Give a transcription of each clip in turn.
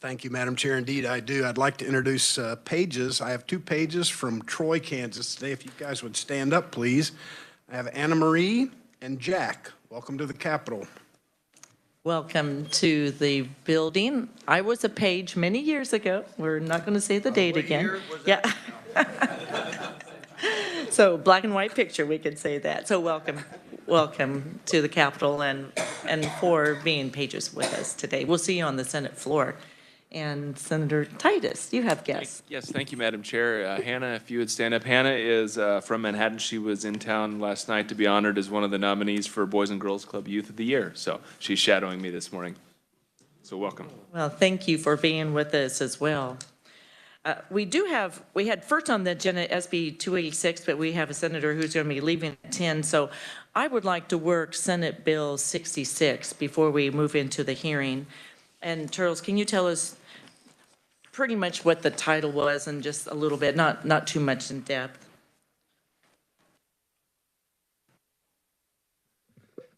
Thank you, Madam Chair. Indeed, I do. I'd like to introduce pages. I have 2 pages from Troy, Kansas today. If you guys would stand up, please. I have Anna Marie and Jack. Welcome to the Capitol. Welcome to the building. I was a page many years ago. We're not going to say the date again. Yeah. So black and white picture, we could say that. So welcome to the Capitol and for being pages with us today. We'll see you on the Senate floor. And Senator Titus, you have guests. Yes, thank you, Madam Chair. Hannah, if you would stand up. Hannah is from Manhattan. She was in town last night to be honored as one of the nominees for Boys and Girls Club Youth of the Year. So she's shadowing me this morning. So welcome. Well, thank you for being with us as well. We had first on the agenda SB 286, but we have a senator who's going to be leaving at 10. So I would like to work Senate Bill 66 before we move into the hearing. And Charles, can you tell us pretty much what the title was and just a little bit, not too much in depth?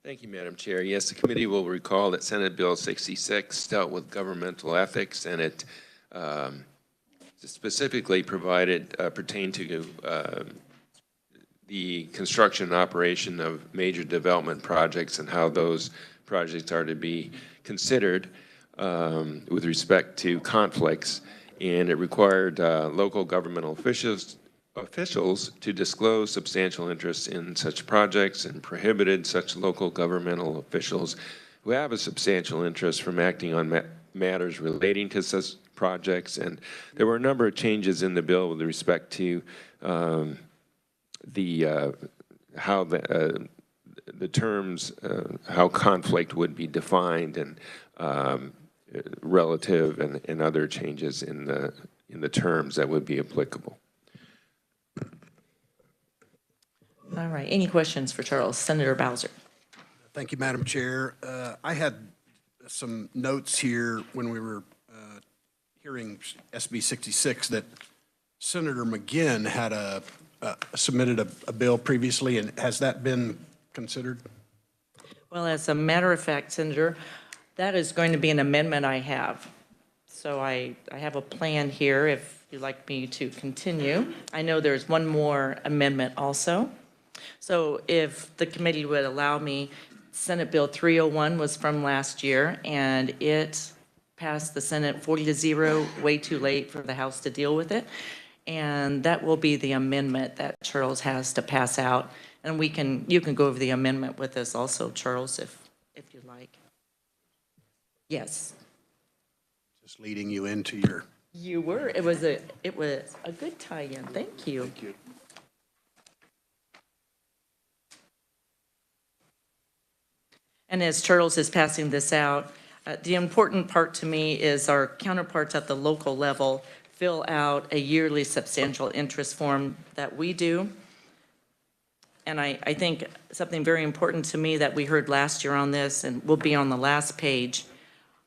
Thank you, Madam Chair. Yes, the committee will recall that Senate Bill 66 dealt with governmental ethics, and it specifically pertained to the construction and operation of major development projects and how those projects are to be considered with respect to conflicts, and it required local governmental officials to disclose substantial interest in such projects and prohibited such local governmental officials who have a substantial interest from acting on matters relating to such projects. And there were a number of changes in the bill with respect to how the terms, how conflict would be defined, and relative and other changes in the terms that would be applicable. All right, any questions for Charles? Senator Bowser. Thank you, Madam Chair. I had some notes here when we were hearing SB 66 that Senator McGinn had submitted a bill previously, and has that been considered? Well, as a matter of fact, Senator, that is going to be an amendment I have. So I have a plan here if you'd like me to continue. I know there's one more amendment also. So if the committee would allow me, Senate Bill 301 was from last year, and it passed the Senate 40-0, way too late for the House to deal with it. And that will be the amendment that Charles has to pass out. And you can go over the amendment with us also, Charles, if you'd like. Yes. Just leading you into your... You were. It was a good tie-in. Thank you. Thank you. And as Charles is passing this out, the important part to me is our counterparts at the local level fill out a yearly substantial interest form that we do. And I think something very important to me that we heard last year on this, and will be on the last page,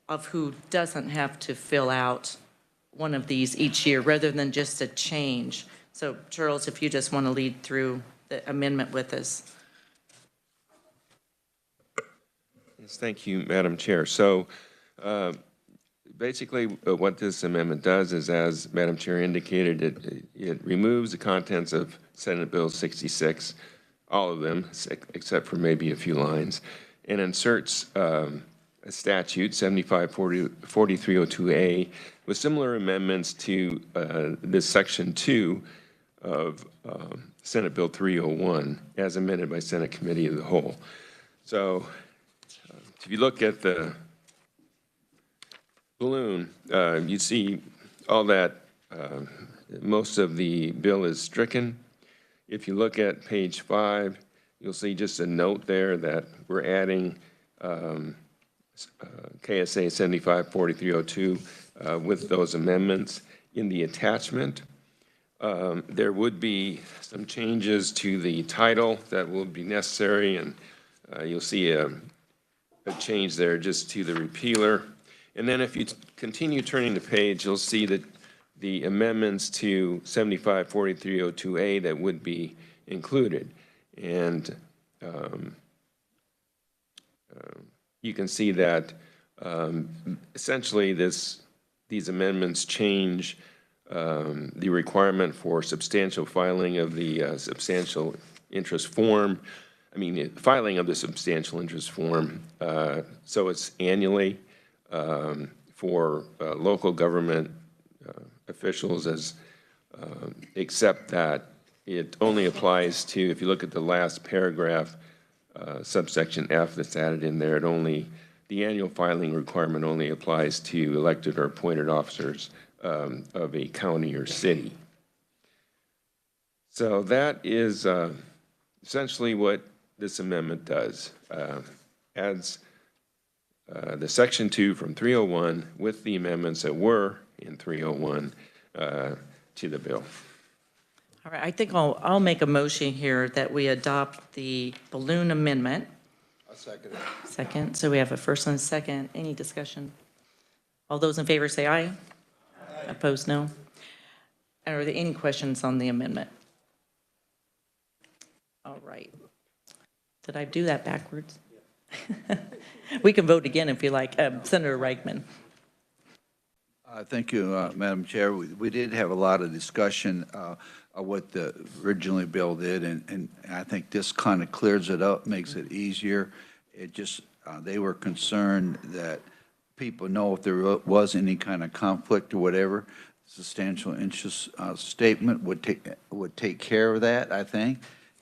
of who doesn't have to fill out one of these each year rather than just a change. So Charles, if you just want to lead through the amendment with us. Yes, thank you, Madam Chair. So basically what this amendment does is, as Madam Chair indicated, it removes the contents of Senate Bill 66, all of them, except for maybe a few lines, and inserts a statute, 754302A, with similar amendments to this Section 2 of Senate Bill 301, as amended by Senate Committee of the Whole. So if you look at the balloon, you see all that most of the bill is stricken. If you look at page 5, you'll see just a note there that we're adding KSA 754302 with those amendments in the attachment. There would be some changes to the title that will be necessary, and you'll see a change there just to the repealer. And then if you continue turning the page, you'll see that the amendments to 754302A that would be included. And you can see that essentially this these amendments change the requirement for substantial filing of the substantial interest form. Filing of the substantial interest form, so it's annually for local government officials, except that it only applies to, if you look at the last paragraph, subsection F that's added in there, the annual filing requirement only applies to elected or appointed officers of a county or city. So that is essentially what this amendment does. Adds the section 2 from 301 with the amendments that were in 301 to the bill. All right, I think I'll make a motion here that we adopt the balloon amendment. I'll second it. Second, so we have a first and a second. Any discussion? All those in favor say aye. Opposed, no. Are there any questions on the amendment? All right. Did I do that backwards? We can vote again if you like. Senator Reichman. Thank you, Madam Chair. We did have a lot of discussion of what the originally bill did, and I think this kind of clears it up, makes it easier. It just, they were concerned that people know if there was any kind of conflict or whatever, substantial interest statement would take care of that, I think.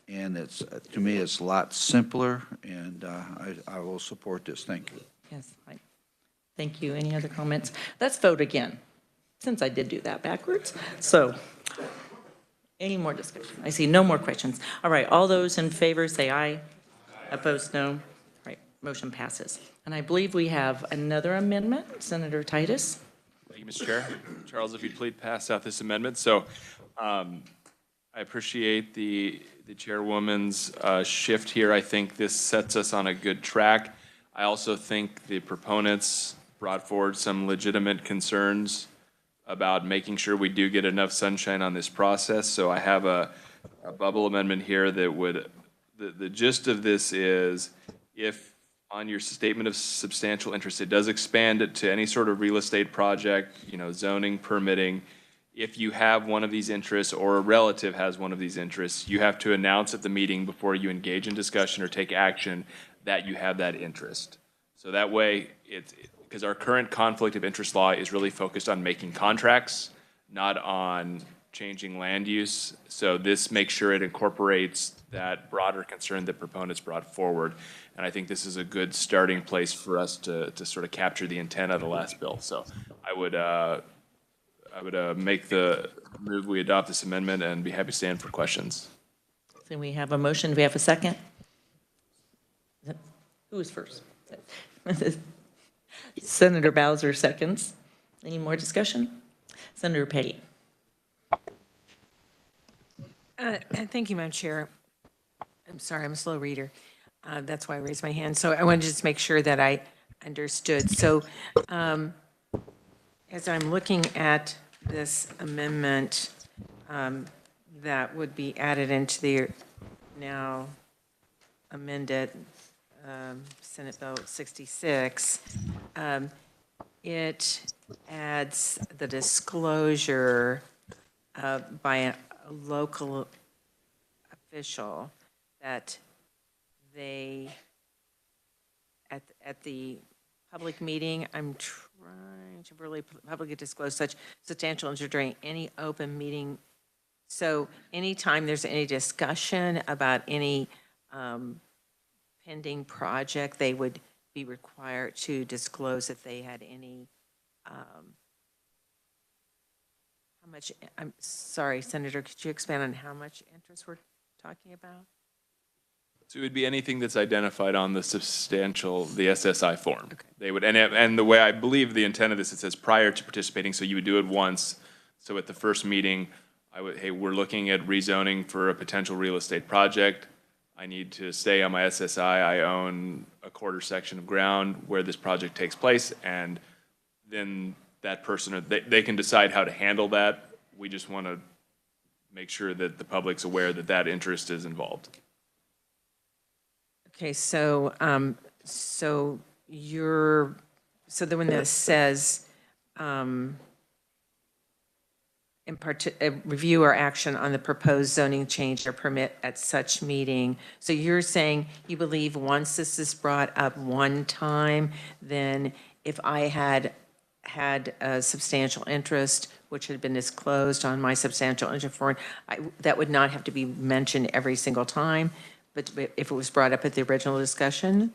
And it's, to me, it's a lot simpler, and I will support this. Thank you. Yes, thank you. Any other comments? Let's vote again, since I did do that backwards. So, any more discussion? I see no more questions. All right, all those in favor say aye. Opposed, no. All right, motion passes. And I believe we have another amendment, Senator Titus. Thank you, Mr. Chair. Charles, if you'd please pass out this amendment. So I appreciate the chairwoman's shift here. I think this sets us on a good track. I also think the proponents brought forward some legitimate concerns about making sure we do get enough sunshine on this process. So I have a bubble amendment here that would, the gist of this is, if on your statement of substantial interest, it does expand it to any sort of real estate project, zoning, permitting. If you have one of these interests or a relative has one of these interests, you have to announce at the meeting before you engage in discussion or take action that you have that interest. So that way, because our current conflict of interest law is really focused on making contracts, not on changing land use. So this makes sure it incorporates that broader concern that proponents brought forward. And I think this is a good starting place for us to sort of capture the intent of the last bill. So I would make the move we adopt this amendment and be happy to stand for questions. So we have a motion. Do we have a second? Who was first? Senator Bowser seconds. Any more discussion? Senator Petty. Thank you, Madam Chair. I'm sorry, I'm a slow reader. That's why I raised my hand. So I wanted to just make sure that I understood. So as I'm looking at this amendment that would be added into the now amended Senate Bill 66, it adds the disclosure by a local official that they, at the public meeting, I'm trying to really publicly disclose such substantial interest during any open meeting. So anytime there's any discussion about any pending project, they would be required to disclose if they had any, how much, I'm sorry, Senator, could you expand on how much interest we're talking about? So it would be anything that's identified on the the SSI form. Okay. They would, and the way I believe the intent of this, it says prior to participating, so you would do it once. So at the first meeting, hey, we're looking at rezoning for a potential real estate project. I need to say on my SSI, I own a quarter section of ground where this project takes place, and then that person, they can decide how to handle that. We just want to make sure that the public's aware that that interest is involved. Okay, so, so the one that says, review or action on the proposed zoning change or permit at such meeting. So you're saying you believe once this is brought up one time, then if I had a substantial interest, which had been disclosed on my substantial interest form, that would not have to be mentioned every single time, but if it was brought up at the original discussion?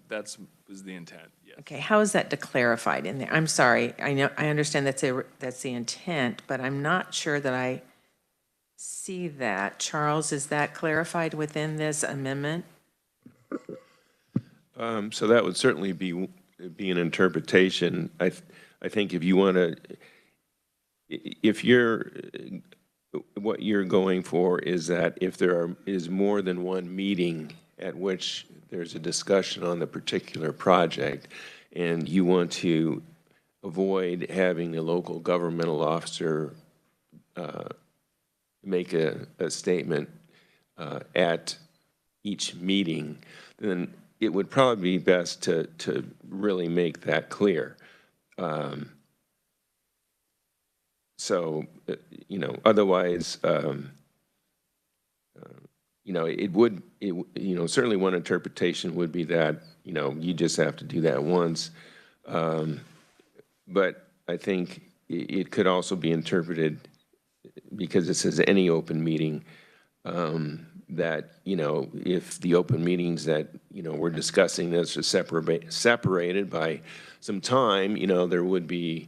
That's was the intent, yes. Okay, how is that clarified in there? I'm sorry, I know, I understand that's the intent, but I'm not sure that I see that. Charles, is that clarified within this amendment? So that would certainly be an interpretation. I think if you want to, if what you're going for is that if there is more than one meeting at which there's a discussion on the particular project, and you want to avoid having a local governmental officer make a statement at each meeting, then it would probably be best to really make that clear. So, otherwise, certainly one interpretation would be that, you just have to do that once. But I think it could also be interpreted, because it says any open meeting, that, if the open meetings that, we're discussing this are separated by some time, there would be,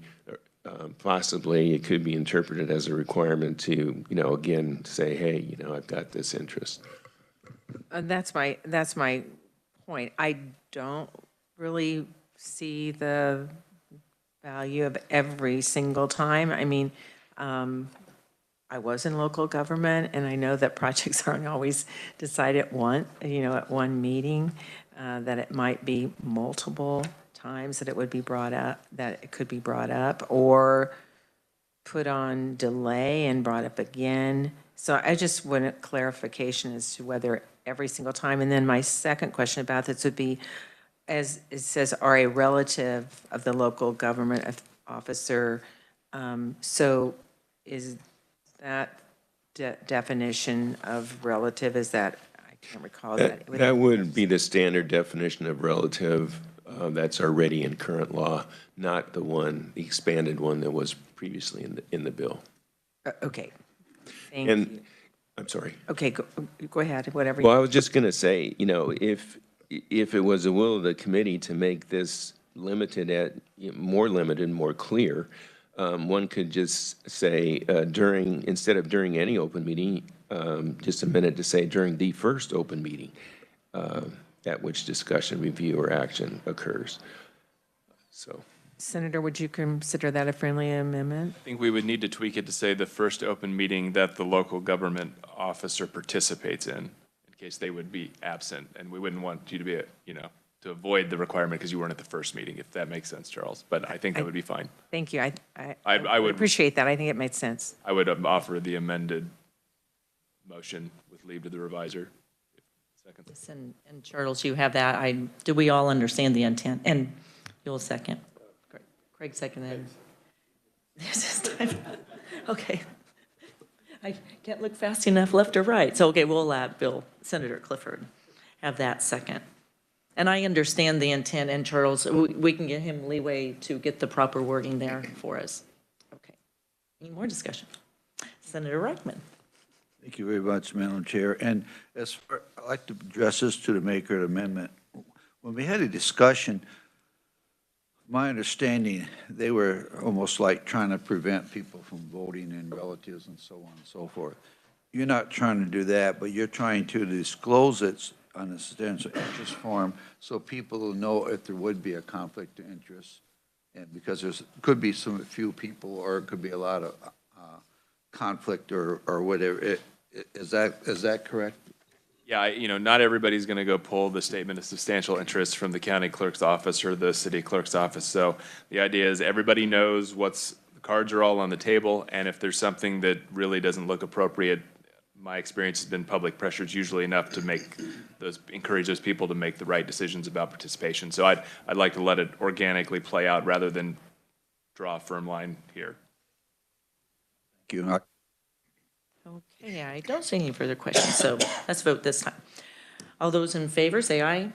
possibly, it could be interpreted as a requirement to, again, say, hey, I've got this interest. That's my point. I don't really see the value of every single time. I mean, I was in local government, and I know that projects aren't always decided at one meeting, that it might be multiple times that it would be brought up, that it could be brought up, or put on delay and brought up again. So I just wanted clarification as to whether every single time. And then my second question about this would be, as it says, are a relative of the local government officer. So is that definition of relative, is that, I can't recall that. That would be the standard definition of relative that's already in current law, not the expanded one that was previously in the bill. Okay, thank you. I'm sorry. Okay, go ahead, whatever. Well, I was just going to say, if it was the will of the committee to make this limited, more clear, one could just say instead of during any open meeting, just a minute to say during the first open meeting at which discussion, review, or action occurs. So. Senator, would you consider that a friendly amendment? I think we would need to tweak it to say the first open meeting that the local government officer participates in case they would be absent. And we wouldn't want you to be, to avoid the requirement because you weren't at the first meeting, if that makes sense, Charles. But I think that would be fine. Thank you. I would appreciate that. I think it made sense. I would offer the amended motion with leave to the reviser. Second. And Charles, you have that. Do we all understand the intent? And you'll second. Craig seconded. This is time. Okay. I can't look fast enough left or right. So, okay, we'll let Senator Clifford have that second. And I understand the intent, and Charles, we can get him leeway to get the proper wording there for us. Okay. Any more discussion? Senator Reichman. Thank you very much, Madam Chair. And I'd like to address this to the maker of the amendment. When we had a discussion, my understanding, they were almost like trying to prevent people from voting and relatives and so on and so forth. You're not trying to do that, but you're trying to disclose it on a substantial interest form so people will know if there would be a conflict of interest. And because could be few people, or it could be a lot of conflict or whatever. Is that correct? Yeah, not everybody's going to go pull the statement of substantial interest from the county clerk's office or the city clerk's office. So the idea is everybody knows the cards are all on the table, and if there's something that really doesn't look appropriate, my experience has been public pressure is usually enough to encourage those people to make the right decisions about participation. So I'd like to let it organically play out rather than draw a firm line here. Thank you. Okay, I don't see any further questions, so let's vote this time. All those in favor, say aye.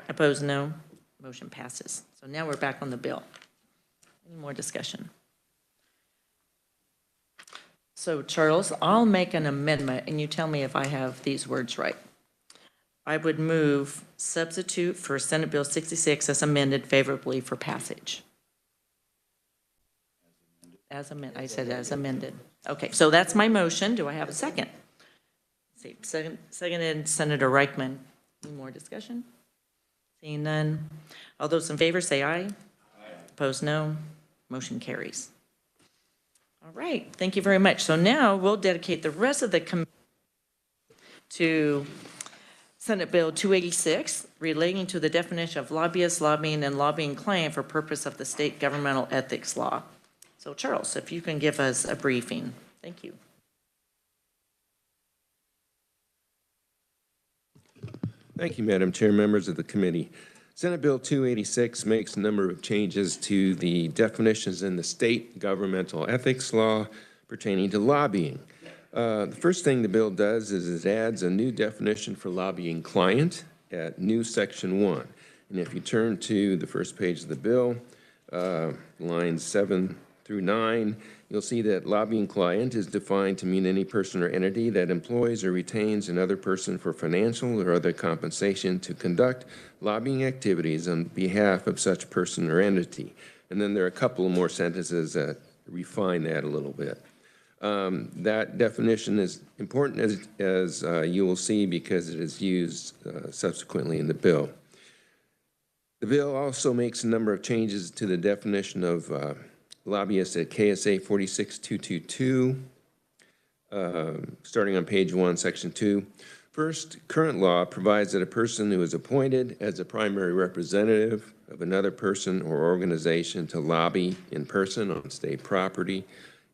Opposed, no. Motion passes. So now we're back on the bill. Any more discussion? So Charles, I'll make an amendment, and you tell me if I have these words right. I would move substitute for Senate Bill 66 as amended favorably for passage. As amended, I said as amended. Okay, so that's my motion. Do I have a second? See, seconded Senator Reichman. Any more discussion? Seeing none. All those in favor say aye. Aye. Opposed, no. Motion carries. All right, thank you very much. So now we'll dedicate the rest of the committee to Senate Bill 286, relating to the definition of lobbyist, lobbying, and lobbying client for purpose of the state governmental ethics law. So Charles, if you can give us a briefing. Thank you. Thank you, Madam Chair, members of the committee. Senate Bill 286 makes a number of changes to the definitions in the state governmental ethics law pertaining to lobbying. The first thing the bill does is it adds a new definition for lobbying client at new section 1. And if you turn to the first page of the bill, lines 7 through 9, you'll see that lobbying client is defined to mean any person or entity that employs or retains another person for financial or other compensation to conduct lobbying activities on behalf of such person or entity. And then there are a couple of more sentences that refine that a little bit. That definition is important, as you will see, because it is used subsequently in the bill. The bill also makes a number of changes to the definition of lobbyists at KSA 46222, starting on page 1, section 2. First, current law provides that a person who is appointed as a primary representative of another person or organization to lobby in person on state property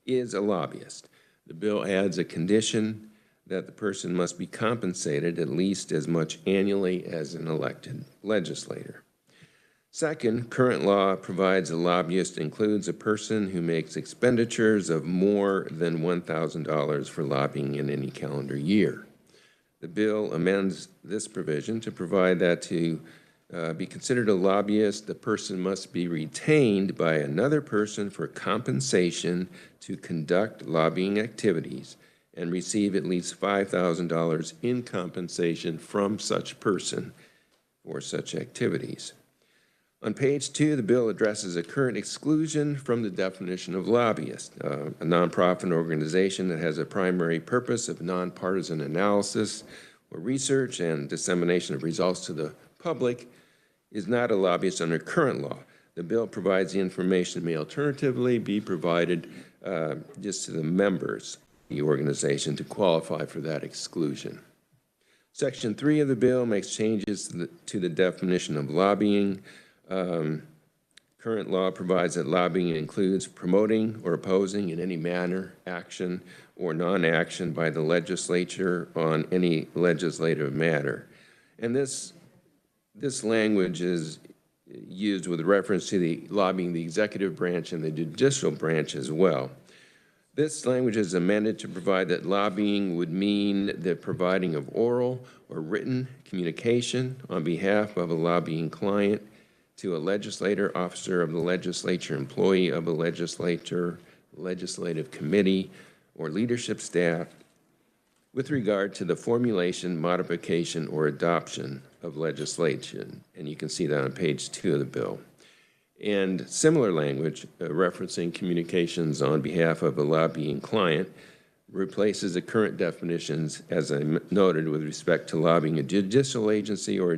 is a lobbyist. The bill adds a condition that the person must be compensated at least as much annually as an elected legislator. Second, current law provides a lobbyist includes a person who makes expenditures of more than $1,000 for lobbying in any calendar year. The bill amends this provision to provide that to be considered a lobbyist, the person must be retained by another person for compensation to conduct lobbying activities and receive at least $5,000 in compensation from such person for such activities. On page 2, the bill addresses a current exclusion from the definition of lobbyist. A nonprofit organization that has a primary purpose of nonpartisan analysis or research and dissemination of results to the public is not a lobbyist under current law. The bill provides the information may alternatively be provided just to the members of the organization to qualify for that exclusion. Section 3 of the bill makes changes to the definition of lobbying. Current law provides that lobbying includes promoting or opposing in any manner action or non-action by the legislature on any legislative matter. And this language is used with reference to the lobbying the executive branch and the judicial branch as well. This language is amended to provide that lobbying would mean the providing of oral or written communication on behalf of a lobbying client to a legislator, officer of the legislature, employee of a legislature, legislative committee, or leadership staff with regard to the formulation, modification, or adoption of legislation. And you can see that on page 2 of the bill. And similar language referencing communications on behalf of a lobbying client replaces the current definitions, as I noted, with respect to lobbying a judicial agency or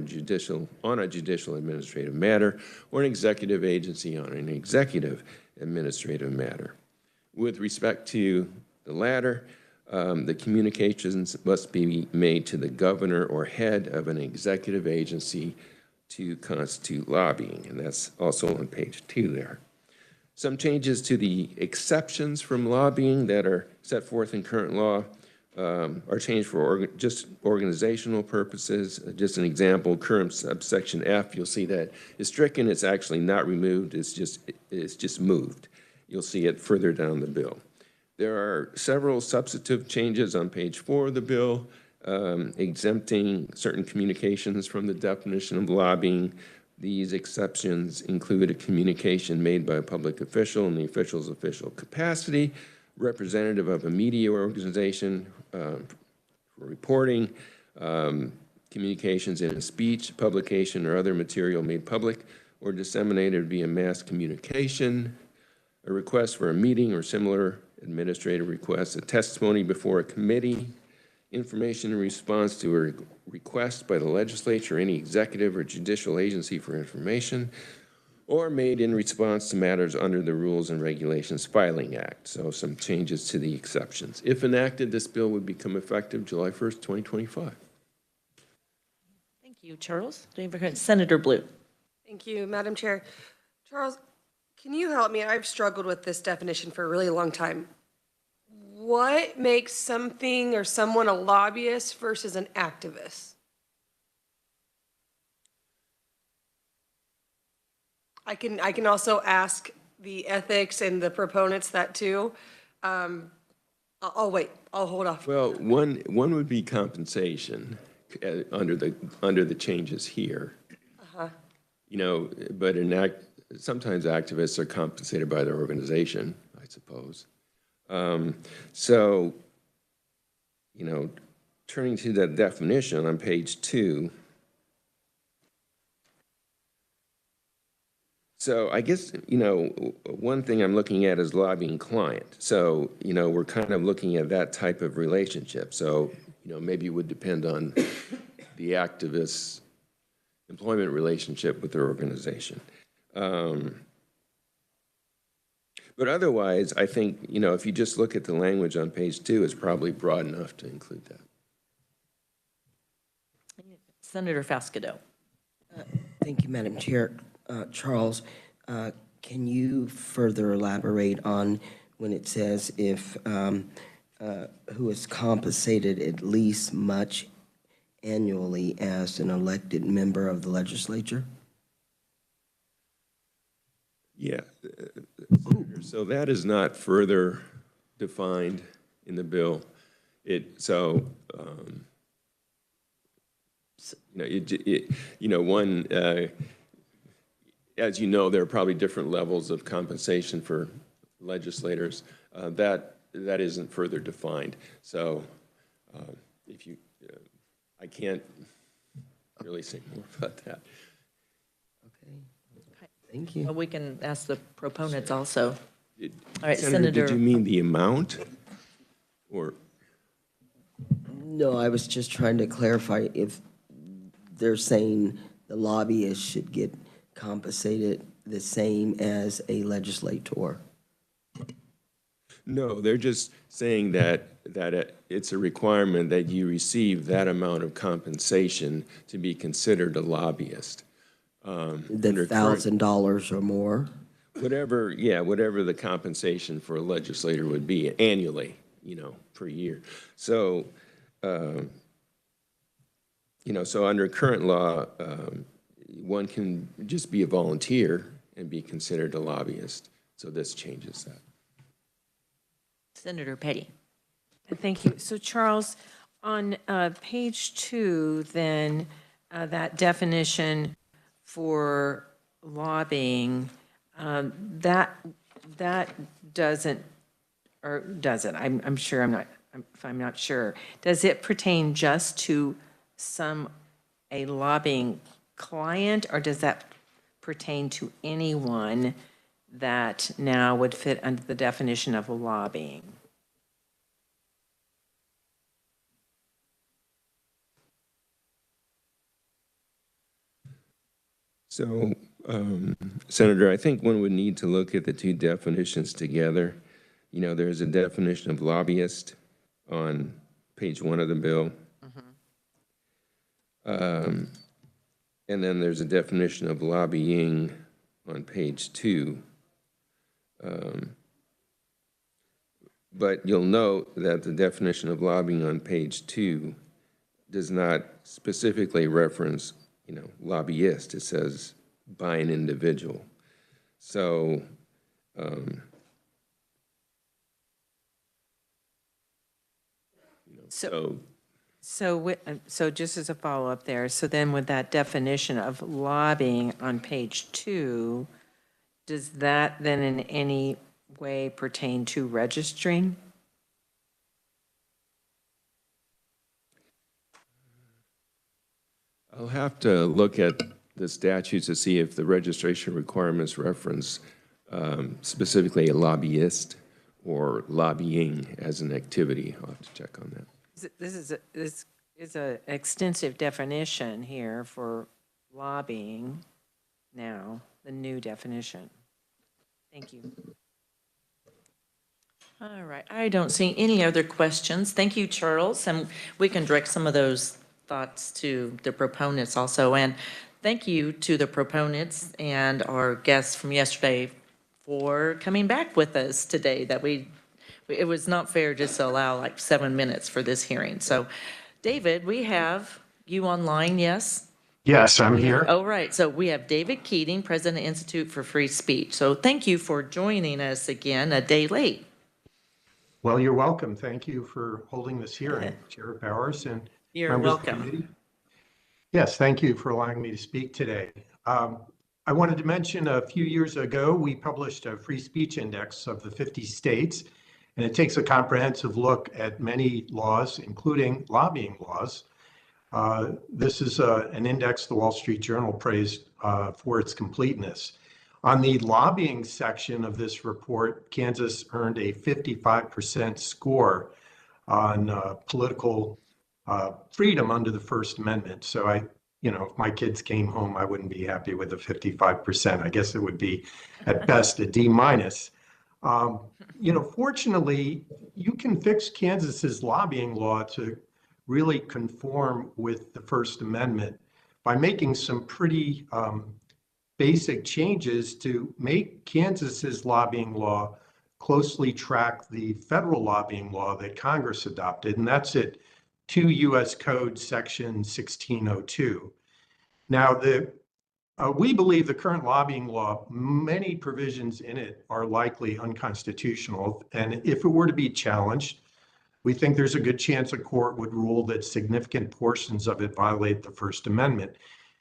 on a judicial administrative matter, or an executive agency on an executive administrative matter. With respect to the latter, the communications must be made to the governor or head of an executive agency to constitute lobbying, and that's also on page 2 there. Some changes to the exceptions from lobbying that are set forth in current law are changed for just organizational purposes. Just an example, current subsection F, you'll see that is stricken. It's actually not removed. It's just moved. You'll see it further down the bill. There are several substantive changes on page 4 of the bill, exempting certain communications from the definition of lobbying. These exceptions include a communication made by a public official in the official's official capacity, representative of a media organization for reporting, communications in a speech, publication, or other material made public or disseminated via mass communication, a request for a meeting or similar administrative request, a testimony before a committee, information in response to a request by the legislature or any executive or judicial agency for information, or made in response to matters under the Rules and Regulations Filing Act. So some changes to the exceptions. If enacted, this bill would become effective July 1st, 2025. Thank you, Charles. Senator Blue. Thank you, Madam Chair. Charles, can you help me? I've struggled with this definition for a really long time. What makes something or someone a lobbyist versus an activist? I can also ask the ethics and the proponents that too. I'll wait. I'll hold off. Well, one would be compensation under the changes here. You know, but sometimes activists are compensated by their organization, I suppose. So, you know, turning to that definition on page 2. So I guess, you know, one thing I'm looking at is lobbying client. So, you know, we're kind of looking at that type of relationship. So, you know, maybe it would depend on the activist's employment relationship with their organization. But otherwise, I think, you know, if you just look at the language on page 2, it's probably broad enough to include that. Senator Fascido. Thank you, Madam Chair. Charles, can you further elaborate on when it says if who is compensated at least much annually as an elected member of the legislature? Yeah, so that is not further defined in the bill. As you know, there are probably different levels of compensation for legislators. That isn't further defined. So I can't really say more about that. Thank you. Well, we can ask the proponents also. All right, Senator, did you mean the amount? Or? No, I was just trying to clarify if they're saying the lobbyist should get compensated the same as a legislator. No, they're just saying that it's a requirement that you receive that amount of compensation to be considered a lobbyist. The $1,000 or more? Whatever the compensation for a legislator would be annually, you know, per year. So, so under current law, one can just be a volunteer and be considered a lobbyist. So this changes that. Senator Petty. Thank you. So Charles, on page 2, then, that definition for lobbying, that doesn't, or does it? I'm sure I'm not, if I'm not sure. Does it pertain just to a lobbying client, or does that pertain to anyone that now would fit under the definition of lobbying? So, Senator, I think one would need to look at the two definitions together. You know, there's a definition of lobbyist on page 1 of the bill. And then there's a definition of lobbying on page 2. But you'll note that the definition of lobbying on page 2 does not specifically reference, you know, lobbyist. It says by an individual. So, So just as a follow-up there, so then with that definition of lobbying on page 2, does that then in any way pertain to registering? I'll have to look at the statutes to see if the registration requirements reference specifically a lobbyist or lobbying as an activity. I'll have to check on that. This is an extensive definition here for lobbying now, the new definition. Thank you. All right, I don't see any other questions. Thank you, Charles, and we can direct some of those thoughts to the proponents also. And thank you to the proponents and our guests from yesterday for coming back with us today, it was not fair just to allow like 7 minutes for this hearing. So, David, we have you online, yes? Yes, I'm here. Oh, right. So we have David Keating, President of the Institute for Free Speech. So thank you for joining us again a day late. Well, you're welcome. Thank you for holding this hearing, Chair Bowers and You're members of the welcome. committee. Yes, thank you for allowing me to speak today. I wanted to mention a few years ago, we published a free speech index of the 50 states, and it takes a comprehensive look at many laws, including lobbying laws. This is an index the Wall Street Journal praised for its completeness. On the lobbying section of this report, Kansas earned a 55% score on political freedom under the First Amendment. So if my kids came home, I wouldn't be happy with a 55%. I guess it would be at best a D minus. Fortunately, you can fix Kansas's lobbying law to really conform with the First Amendment by making some pretty basic changes to make Kansas's lobbying law closely track the federal lobbying law that Congress adopted, and that's at 2 U.S. Code Section 1602. Now, we believe the current lobbying law, many provisions in it are likely unconstitutional, and if it were to be challenged, we think there's a good chance a court would rule that significant portions of it violate the First Amendment.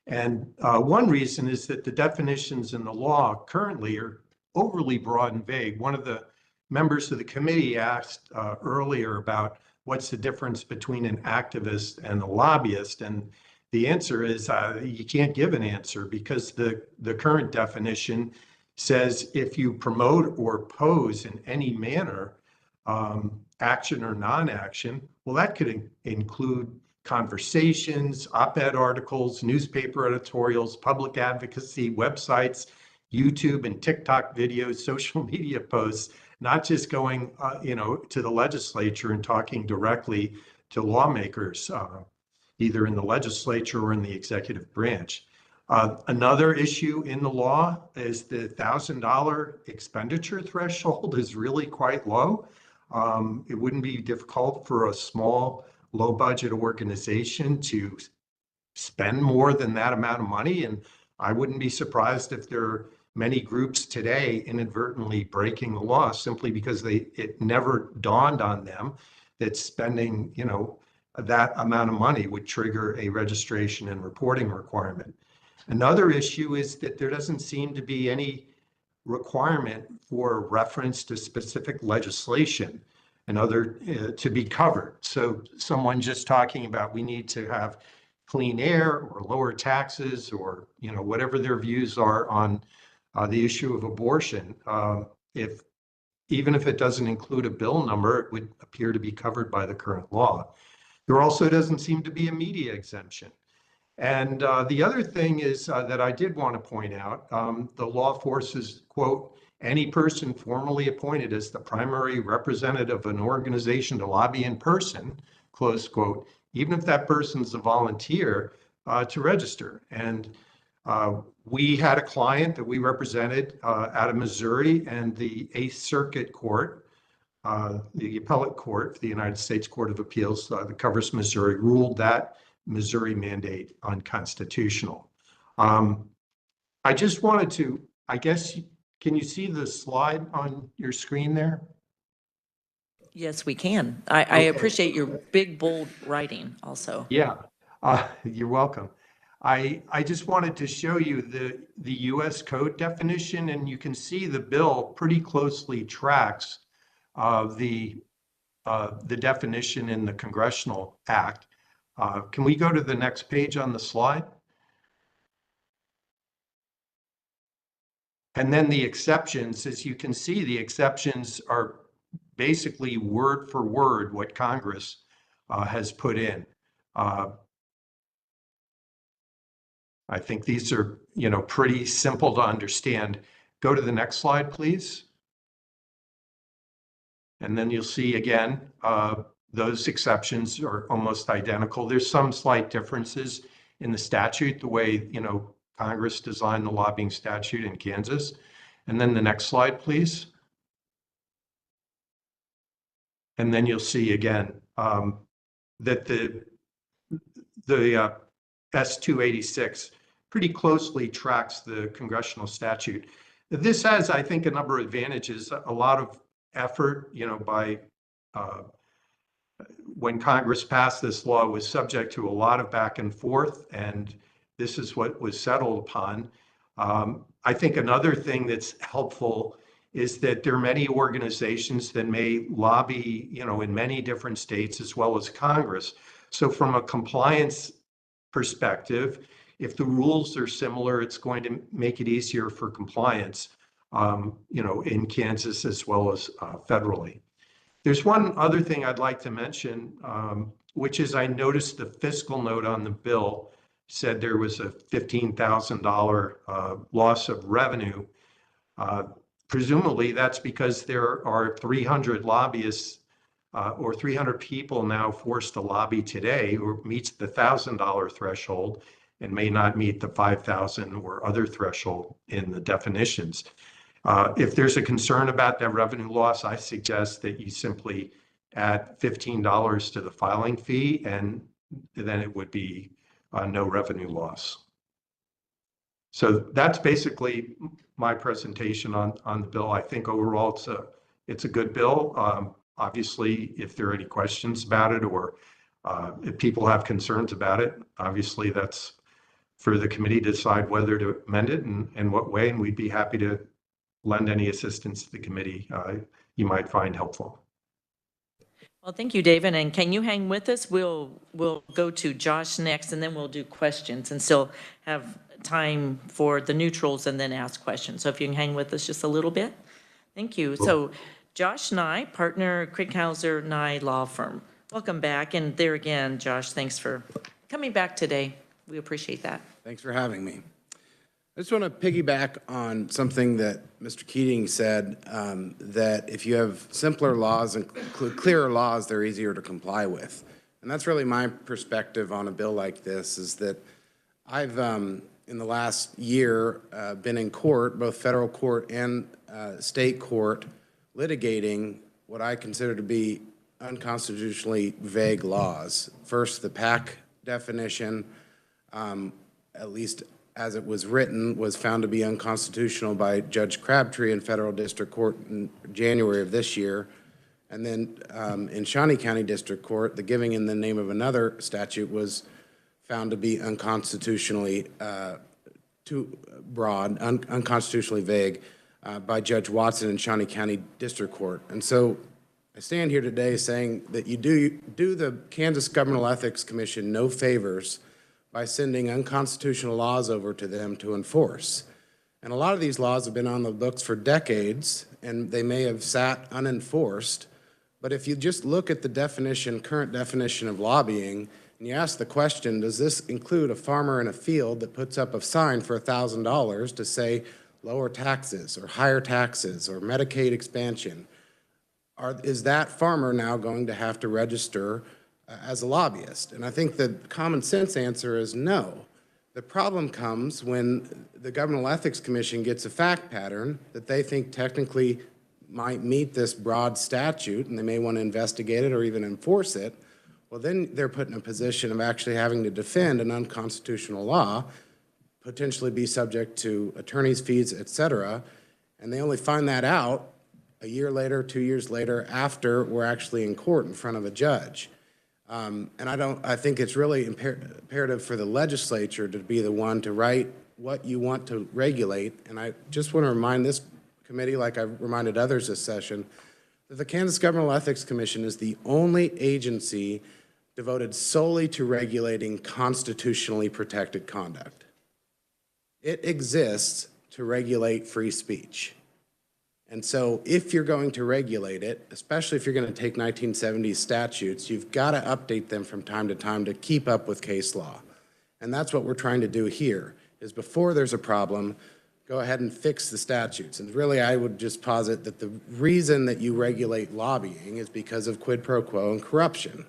And one reason is that the definitions in the law currently are overly broad and vague. One of the members of the committee asked earlier about what's the difference between an activist and a lobbyist, and the answer is you can't give an answer because the current definition says if you promote or oppose in any manner action or non-action, well, that could include conversations, op-ed articles, newspaper editorials, public advocacy, websites, YouTube and TikTok videos, social media posts, not just going, to the legislature and talking directly to lawmakers, either in the legislature or in the executive branch. Another issue in the law is the $1,000 expenditure threshold is really quite low. It wouldn't be difficult for a small, low-budget organization to spend more than that amount of money, and I wouldn't be surprised if there are many groups today inadvertently breaking the law simply because it never dawned on them that spending, that amount of money would trigger a registration and reporting requirement. Another issue is that there doesn't seem to be any requirement for reference to specific legislation and other to be covered. So someone just talking about we need to have clean air or lower taxes or whatever their views are on the issue of abortion, even if it doesn't include a bill number, it would appear to be covered by the current law. There also doesn't seem to be a media exemption. And the other thing is that I did want to point out, the law forces, quote, any person formally appointed as the primary representative of an organization to lobby in person, close quote, even if that person's a volunteer, to register. And we had a client that we represented out of Missouri, and the Eighth Circuit Court, the appellate court for the United States Court of Appeals that covers Missouri, ruled that Missouri mandate unconstitutional. I just wanted to, can you see the slide on your screen there? Yes, we can. I appreciate your big, bold writing also. Yeah, you're welcome. I just wanted to show you the US code definition, and you can see the bill pretty closely tracks the definition in the Congressional Act. Can we go to the next page on the slide? And then the exceptions, as you can see, the exceptions are basically word for word what Congress has put in. I think these are, pretty simple to understand. Go to the next slide, please. And then you'll see again, those exceptions are almost identical. There's some slight differences in the statute, the way, Congress designed the lobbying statute in Kansas. And then the next slide, please. And then you'll see again that the S-286 pretty closely tracks the congressional statute. This has, I think, a number of advantages. A lot of effort, by when Congress passed this law, was subject to a lot of back and forth, and this is what was settled upon. I think another thing that's helpful is that there are many organizations that may lobby, in many different states as well as Congress. So from a compliance perspective, if the rules are similar, it's going to make it easier for compliance, in Kansas as well as federally. There's one other thing I'd like to mention, which is I noticed the fiscal note on the bill said there was a $15,000 loss of revenue. Presumably that's because there are 300 lobbyists or 300 people now forced to lobby today who meets the $1,000 threshold and may not meet the 5,000 or other threshold in the definitions. If there's a concern about that revenue loss, I suggest that you simply add $15 to the filing fee, and then it would be no revenue loss. So that's basically my presentation on the bill. I think overall it's a good bill. Obviously, if there are any questions about it or if people have concerns about it, obviously that's for the committee to decide whether to amend it and what way, and we'd be happy to lend any assistance to the committee you might find helpful. Well, thank you, David, and can you hang with us? We'll go to Josh next, and then we'll do questions and still have time for the neutrals and then ask questions. So if you can hang with us just a little bit. Thank you. So Josh Nye, partner, Krickhauser Nye Law Firm. Welcome back, and there again, Josh, thanks for coming back today. We appreciate that. Thanks for having me. I just want to piggyback on something that Mr. Keating said, that if you have simpler laws and clearer laws, they're easier to comply with. And that's really my perspective on a bill like this, is that I've, in the last year, been in court, both federal court and state court, litigating what I consider to be unconstitutionally vague laws. First, the PAC definition, at least as it was written, was found to be unconstitutional by Judge Crabtree in federal district court in January of this year. And then in Shawnee County District Court, the giving in the name of another statute was found to be unconstitutionally too broad, unconstitutionally vague by Judge Watson in Shawnee County District Court. And so I stand here today saying that you do the Kansas Governmental Ethics Commission no favors by sending unconstitutional laws over to them to enforce. And a lot of these laws have been on the books for decades, and they may have sat unenforced. But if you just look at the definition, current definition of lobbying, and you ask the question, does this include a farmer in a field that puts up a sign for $1,000 to say lower taxes or higher taxes or Medicaid expansion? Is that farmer now going to have to register as a lobbyist? And I think the common sense answer is no. The problem comes when the Governmental Ethics Commission gets a fact pattern that they think technically might meet this broad statute, and they may want to investigate it or even enforce it. Well, then they're put in a position of actually having to defend an unconstitutional law, potentially be subject to attorney's fees, et cetera, and they only find that out a year later, 2 years later, after we're actually in court in front of a judge. And I think it's really imperative for the legislature to be the one to write what you want to regulate. And I just want to remind this committee, like I've reminded others this session, that the Kansas Governmental Ethics Commission is the only agency devoted solely to regulating constitutionally protected conduct. It exists to regulate free speech. And so if you're going to regulate it, especially if you're going to take 1970s statutes, you've got to update them from time to time to keep up with case law. And that's what we're trying to do here, is before there's a problem, go ahead and fix the statutes. And really, I would just posit that the reason that you regulate lobbying is because of quid pro quo and corruption.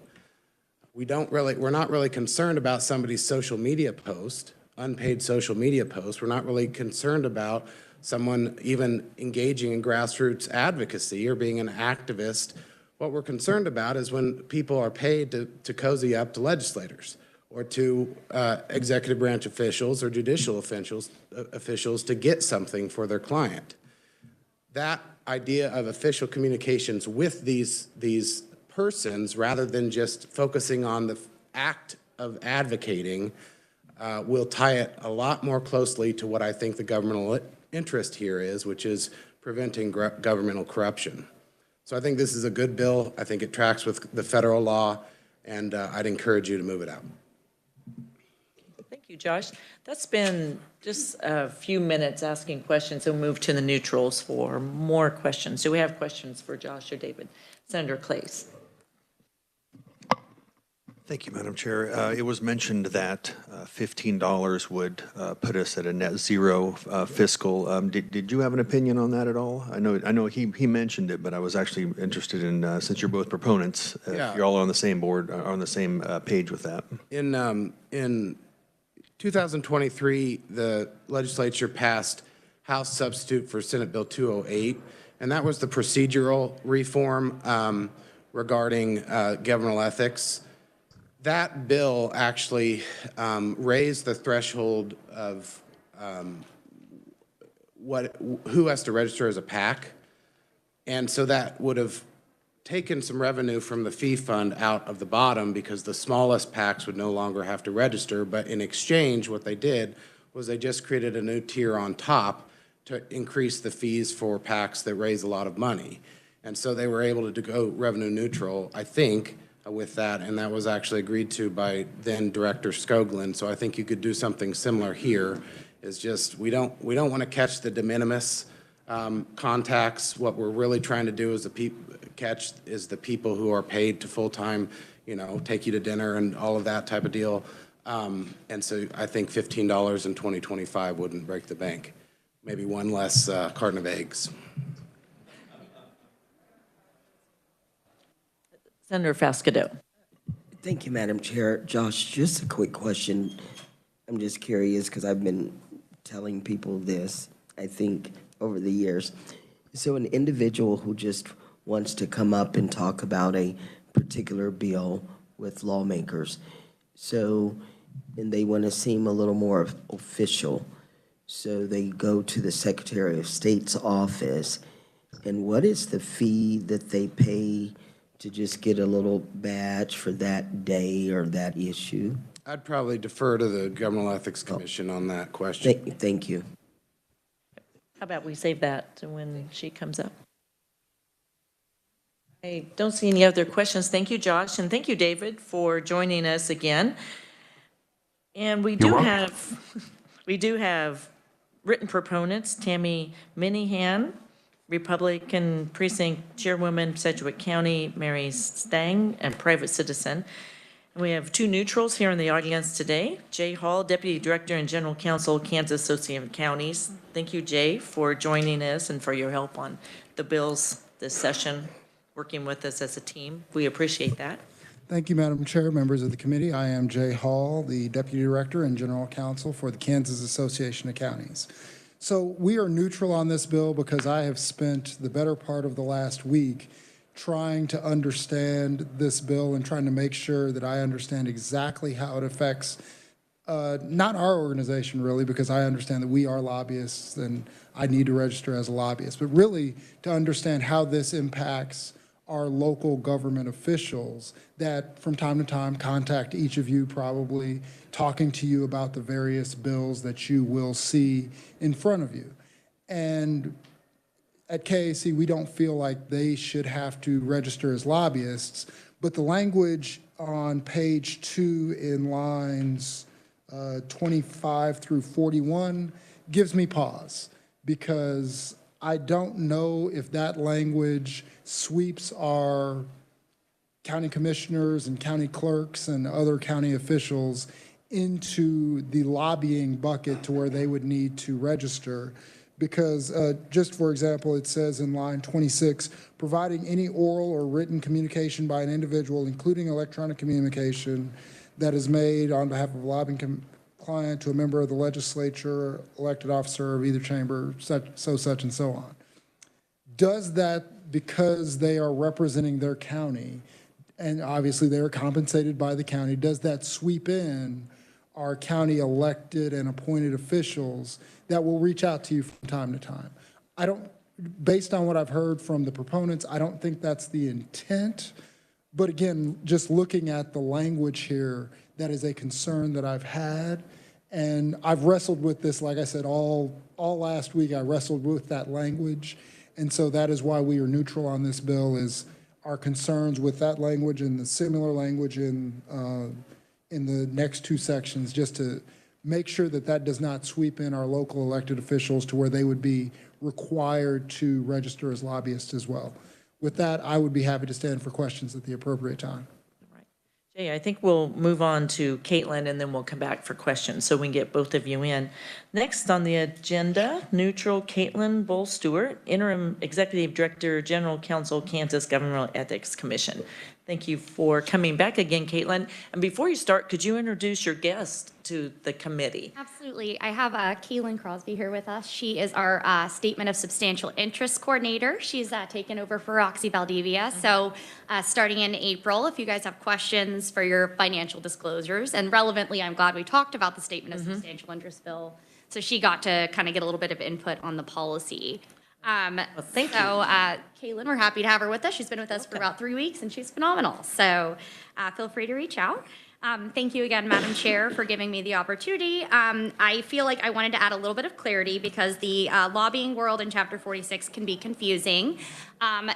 We're not really concerned about somebody's social media post, unpaid social media post. We're not really concerned about someone even engaging in grassroots advocacy or being an activist. What we're concerned about is when people are paid to cozy up to legislators or to executive branch officials or judicial officials to get something for their client. That idea of official communications with these persons, rather than just focusing on the act of advocating, will tie it a lot more closely to what I think the governmental interest here is, which is preventing governmental corruption. So I think this is a good bill. I think it tracks with the federal law, and I'd encourage you to move it out. Thank you, Josh. That's been just a few minutes asking questions, and we'll move to the neutrals for more questions. Do we have questions for Josh or David? Senator Clays. Thank you, Madam Chair. It was mentioned that $15 would put us at a net zero fiscal. Did you have an opinion on that at all? I know he mentioned it, but I was actually interested in, since you're both proponents, if you're all on the same board, on the same page with that. In 2023, the legislature passed House Substitute for Senate Bill 208, and that was the procedural reform regarding governmental ethics. That bill actually raised the threshold of who has to register as a PAC, and so that would have taken some revenue from the fee fund out of the bottom because the smallest PACs would no longer have to register. But in exchange, what they did was they just created a new tier on top to increase the fees for PACs that raise a lot of money, and so they were able to go revenue neutral, I think, with that, and that was actually agreed to by then Director Skoglund. So I think you could do something similar here. Is just we don't want to catch the de minimis contacts. What we're really trying to do is catch the people who are paid to full time, take you to dinner and all of that type of deal. And so I think $15 in 2025 wouldn't break the bank. Maybe one less carton of eggs. Senator Fasquedo. Thank you, Madam Chair. Josh, just a quick question. I'm just curious because I've been telling people this, I think, over the years. So an individual who just wants to come up and talk about a particular bill with lawmakers, and they want to seem a little more official, so they go to the Secretary of State's office, and what is the fee that they pay to just get a little badge for that day or that issue? I'd probably defer to the Governmental Ethics Commission on that question. Thank you. How about we save that to when she comes up? I don't see any other questions. Thank you, Josh, and thank you, David, for joining us again. And we do have written proponents, Tammy Minihan, Republican Precinct Chairwoman, Sedgwick County, Mary Stang, and private citizen. And we have two neutrals here in the audience today. Jay Hall, Deputy Director and General Counsel, Kansas Association of Counties. Thank you, Jay, for joining us and for your help on the bills this session, working with us as a team. We appreciate that. Thank you, Madam Chair, members of the committee. I am Jay Hall, the Deputy Director and General Counsel for the Kansas Association of Counties. So we are neutral on this bill because I have spent the better part of the last week trying to understand this bill and trying to make sure that I understand exactly how it affects not our organization really, because I understand that we are lobbyists and I need to register as a lobbyist, but really to understand how this impacts our local government officials that from time to time contact each of you, probably talking to you about the various bills that you will see in front of you. And at KAC, we don't feel like they should have to register as lobbyists, but the language on page 2 in lines 25 through 41 gives me pause, because I don't know if that language sweeps our county commissioners and county clerks and other county officials into the lobbying bucket to where they would need to register. Because just for example, it says in line 26, providing any oral or written communication by an individual, including electronic communication, that is made on behalf of a lobbying client to a member of the legislature, elected officer of either chamber, such and so on. Does that, because they are representing their county, and obviously they are compensated by the county, does that sweep in our county elected and appointed officials that will reach out to you from time to time? I don't, based on what I've heard from the proponents, I don't think that's the intent. But again, just looking at the language here, that is a concern that I've had. And I've wrestled with this, like I said, all last week I wrestled with that language. And so that is why we are neutral on this bill, is our concerns with that language and the similar language in the next two sections, just to make sure that that does not sweep in our local elected officials to where they would be required to register as lobbyists as well. With that, I would be happy to stand for questions at the appropriate time. Right. Jay, I think we'll move on to Caitlin and then we'll come back for questions so we can get both of you in. Next on the agenda, neutral Caitlin Bull-Stewart, Interim Executive Director, General Counsel, Kansas Governmental Ethics Commission. Thank you for coming back again, Caitlin. And before you start, could you introduce your guest to the committee? Absolutely. I have Kaylin Crosby here with us. She is our Statement of Substantial Interest Coordinator. She's taken over for Roxy Valdivia. So starting in April, if you guys have questions for your financial disclosures, and relevantly, I'm glad we talked about the Statement of Substantial Interest Bill. So she got to kind of get a little bit of input on the policy. Well, thank you. So, Kaylin, we're happy to have her with us. She's been with us for about 3 weeks, and she's phenomenal. So feel free to reach out. Thank you again, Madam Chair, for giving me the opportunity. I feel like I wanted to add a little bit of clarity because the lobbying world in Chapter 46 can be confusing.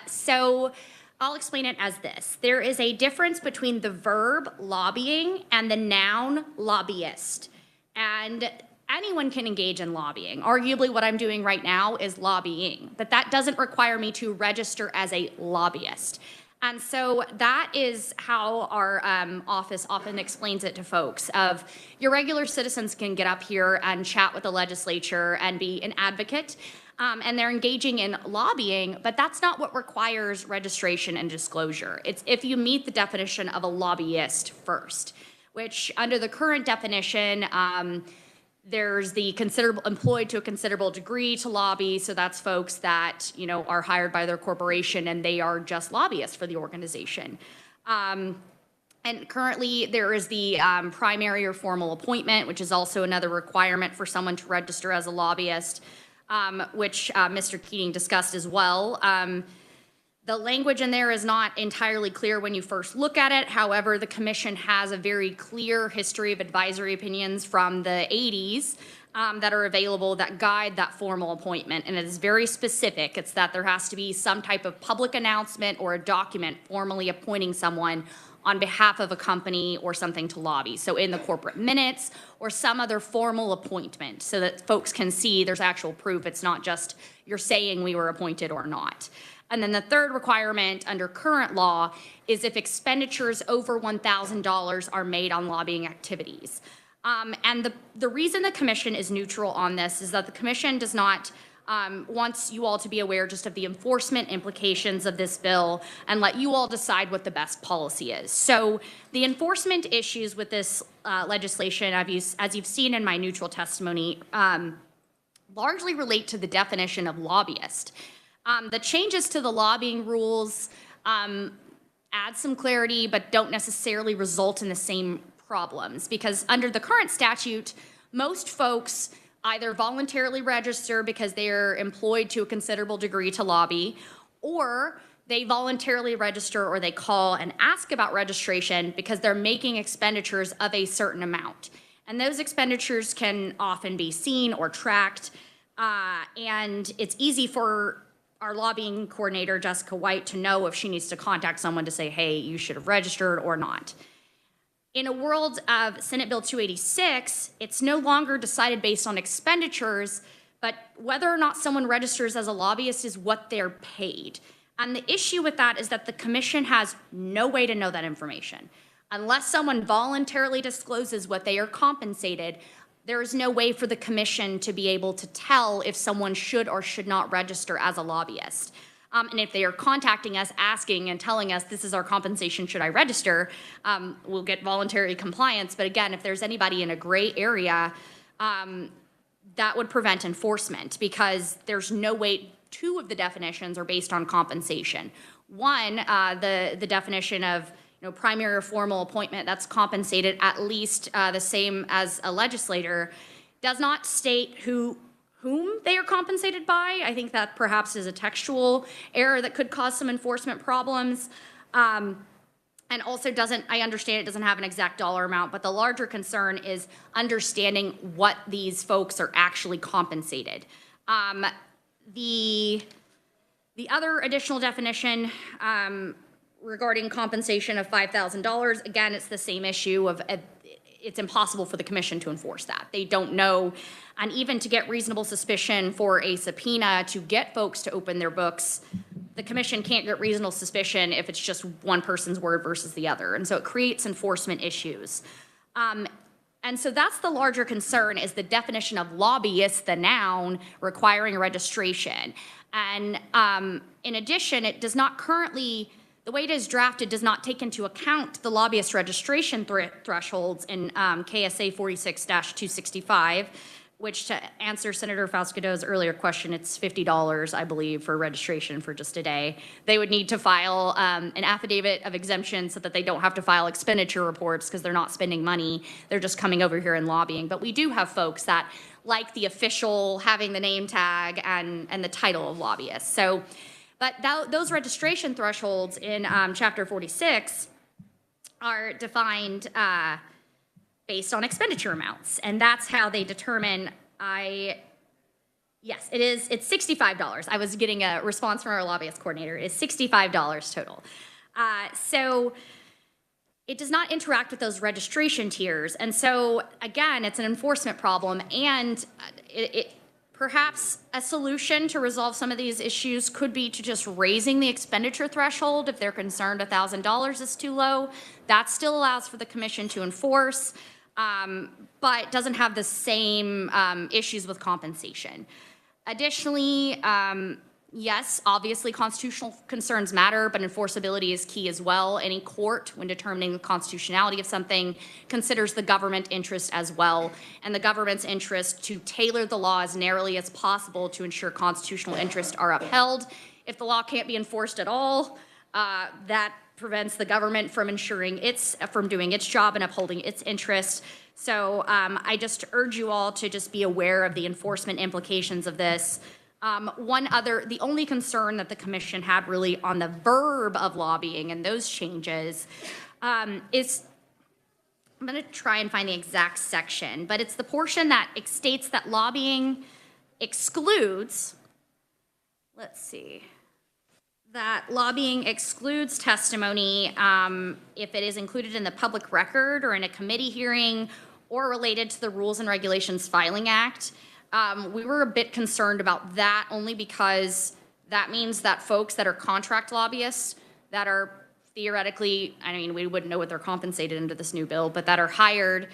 So I'll explain it as this. There is a difference between the verb lobbying and the noun lobbyist. And anyone can engage in lobbying. Arguably, what I'm doing right now is lobbying, but that doesn't require me to register as a lobbyist. And so that is how our office often explains it to folks of your regular citizens can get up here and chat with the legislature and be an advocate, and they're engaging in lobbying, but that's not what requires registration and disclosure. It's if you meet the definition of a lobbyist first, which under the current definition, there's the considerable employed to a considerable degree to lobby. So that's folks that, you know, are hired by their corporation and they are just lobbyists for the organization. And currently there is the primary or formal appointment, which is also another requirement for someone to register as a lobbyist, which Mr. Keating discussed as well. The language in there is not entirely clear when you first look at it. However, the commission has a very clear history of advisory opinions from the 80s that are available that guide that formal appointment. And it is very specific. It's that there has to be some type of public announcement or a document formally appointing someone on behalf of a company or something to lobby. So in the corporate minutes or some other formal appointment so that folks can see there's actual proof. It's not just you're saying we were appointed or not. And then the third requirement under current law is if expenditures over $1,000 are made on lobbying activities. And the reason the commission is neutral on this is that the commission does not wants you all to be aware just of the enforcement implications of this bill and let you all decide what the best policy is. So the enforcement issues with this legislation, as you've seen in my neutral testimony, largely relate to the definition of lobbyist. The changes to the lobbying rules add some clarity, but don't necessarily result in the same problems, because under the current statute, most folks either voluntarily register because they're employed to a considerable degree to lobby, or they voluntarily register or they call and ask about registration because they're making expenditures of a certain amount. And those expenditures can often be seen or tracked, and it's easy for our lobbying coordinator, Jessica White, to know if she needs to contact someone to say, hey, you should have registered or not. In a world of Senate Bill 286, it's no longer decided based on expenditures, but whether or not someone registers as a lobbyist is what they're paid. And the issue with that is that the commission has no way to know that information. Unless someone voluntarily discloses what they are compensated, there is no way for the commission to be able to tell if someone should or should not register as a lobbyist. And if they are contacting us, asking and telling us this is our compensation, should I register, we'll get voluntary compliance. But again, if there's anybody in a gray area, that would prevent enforcement, because there's no way. Two of the definitions are based on compensation. One, the definition of primary or formal appointment that's compensated at least the same as a legislator, does not state whom they are compensated by. I think that perhaps is a textual error that could cause some enforcement problems. And also I understand it doesn't have an exact dollar amount, but the larger concern is understanding what these folks are actually compensated. The other additional definition regarding compensation of $5,000, again, it's the same issue of it's impossible for the commission to enforce that. They don't know, and even to get reasonable suspicion for a subpoena to get folks to open their books, the commission can't get reasonable suspicion if it's just one person's word versus the other. And so it creates enforcement issues. And so that's the larger concern, is the definition of lobbyist, the noun, requiring registration. And in addition, it does not currently, the way it is drafted does not take into account the lobbyist registration thresholds in KSA 46-265, which, to answer Senator Fausto-Cadeau's earlier question, it's $50, I believe, for registration for just a day. They would need to file an affidavit of exemption so that they don't have to file expenditure reports because they're not spending money. They're just coming over here and lobbying. But we do have folks that like the official having the name tag and the title of lobbyist. So, but those registration thresholds in Chapter 46 are defined based on expenditure amounts, and that's how they determine. Yes, it is. It's $65. I was getting a response from our lobbyist coordinator. It's $65 total. So it does not interact with those registration tiers, and so again, it's an enforcement problem. And perhaps a solution to resolve some of these issues could be to just raising the expenditure threshold if they're concerned $1,000 is too low. That still allows for the commission to enforce. But doesn't have the same issues with compensation. Additionally, yes, obviously constitutional concerns matter, but enforceability is key as well. Any court, when determining the constitutionality of something, considers the government interest as well, and the government's interest to tailor the law as narrowly as possible to ensure constitutional interests are upheld. If the law can't be enforced at all, that prevents the government from from doing its job and upholding its interests. So I just urge you all to just be aware of the enforcement implications of this. The only concern that the commission had really on the verb of lobbying and those changes is, I'm going to try and find the exact section, but it's the portion that states that lobbying excludes, that lobbying excludes testimony if it is included in the public record or in a committee hearing or related to the Rules and Regulations Filing Act. We were a bit concerned about that only because that means that folks that are contract lobbyists that are theoretically, we wouldn't know what they're compensated under this new bill, but that are hired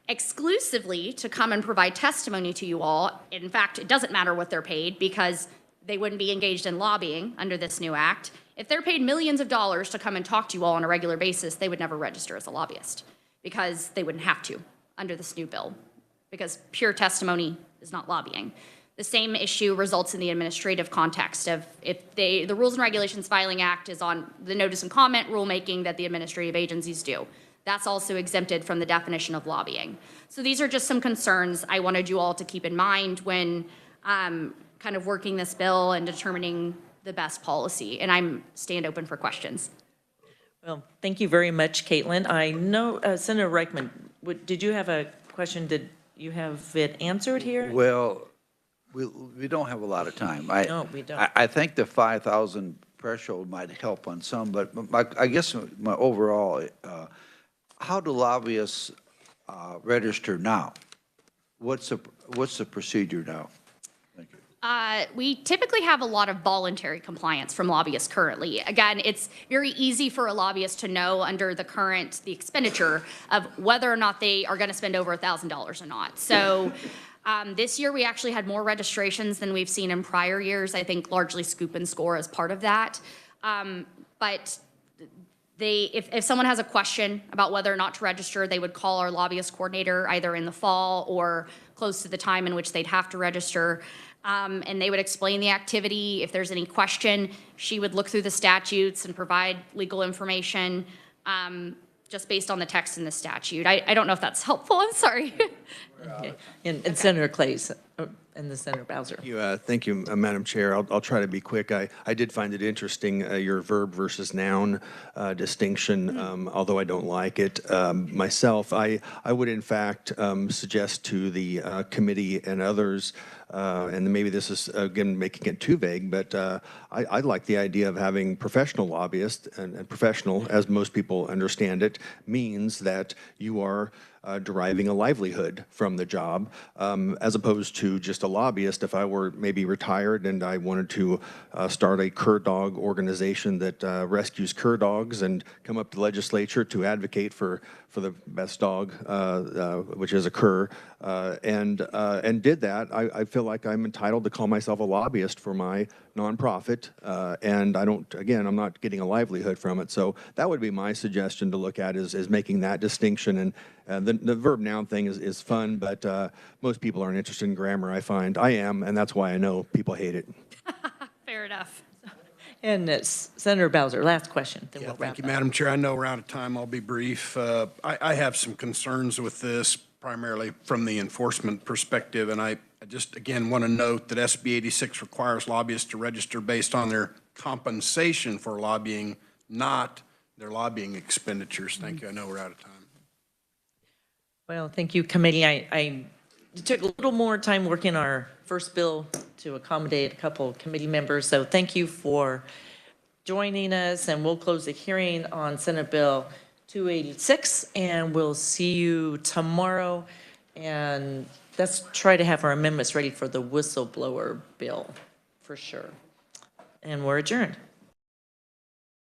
exclusively to come and provide testimony to you all. In fact, it doesn't matter what they're paid because they wouldn't be engaged in lobbying under this new act. If they're paid millions of dollars to come and talk to you all on a regular basis, they would never register as a lobbyist because they wouldn't have to under this new bill, because pure testimony is not lobbying. The same issue results in the administrative context of if the Rules and Regulations Filing Act is on the notice and comment rulemaking that the administrative agencies do. that's also exempted from the definition of lobbying. So these are just some concerns I wanted you all to keep in mind when kind of working this bill and determining the best policy. And I'm stand open for questions. Well, thank you very much, Caitlin. I know, Senator Reichman, did you have a question? Did you have it answered here? Well, we don't have a lot of time. No, we don't. I think the 5,000 threshold might help on some, but I guess my overall, how do lobbyists register now? What's the procedure now? Thank you. We typically have a lot of voluntary compliance from lobbyists currently. Again, it's very easy for a lobbyist to know under the expenditure of whether or not they are going to spend over $1,000 or not. So this year we actually had more registrations than we've seen in prior years. I think largely Scoop and Score as part of that. But if someone has a question about whether or not to register, they would call our lobbyist coordinator either in the fall or close to the time in which they'd have to register. And they would explain the activity. If there's any question, she would look through the statutes and provide legal information just based on the text in the statute. I don't know if that's helpful. I'm sorry. Okay. And Senator Clays and the Senator Bowser. Thank you, Madam Chair. I'll try to be quick. I did find it interesting, your verb versus noun distinction, although I don't like it myself. I would, in fact, suggest to the committee and others, and maybe this is, again, making it too vague, but I like the idea of having professional lobbyists, and professional, as most people understand it, means that you are deriving a livelihood from the job, as opposed to just a lobbyist. If I were maybe retired and I wanted to start a cur dog organization that rescues cur dogs and come up to the legislature to advocate for the best dog, which is a cur, and did that, I feel like I'm entitled to call myself a lobbyist for my nonprofit, and I'm not getting a livelihood from it. So that would be my suggestion to look at, is making that distinction. And the verb noun thing is fun, but most people aren't interested in grammar, I find. I am, and that's why I know people hate it. Fair enough. And Senator Bowser, last question, then Yeah, we'll thank wrap you, up. Madam Chair. I know we're out of time. I'll be brief. I have some concerns with this, primarily from the enforcement perspective, and I just, again, want to note that SB 86 requires lobbyists to register based on their compensation for lobbying, not their lobbying expenditures. Thank you. I know we're out of time. Well, thank you, committee. I took a little more time working our first bill to accommodate a couple of committee members, so thank you for joining us, and we'll close the hearing on Senate Bill 286, and we'll see you tomorrow, and let's try to have our amendments ready for the whistleblower bill, for sure. And we're adjourned.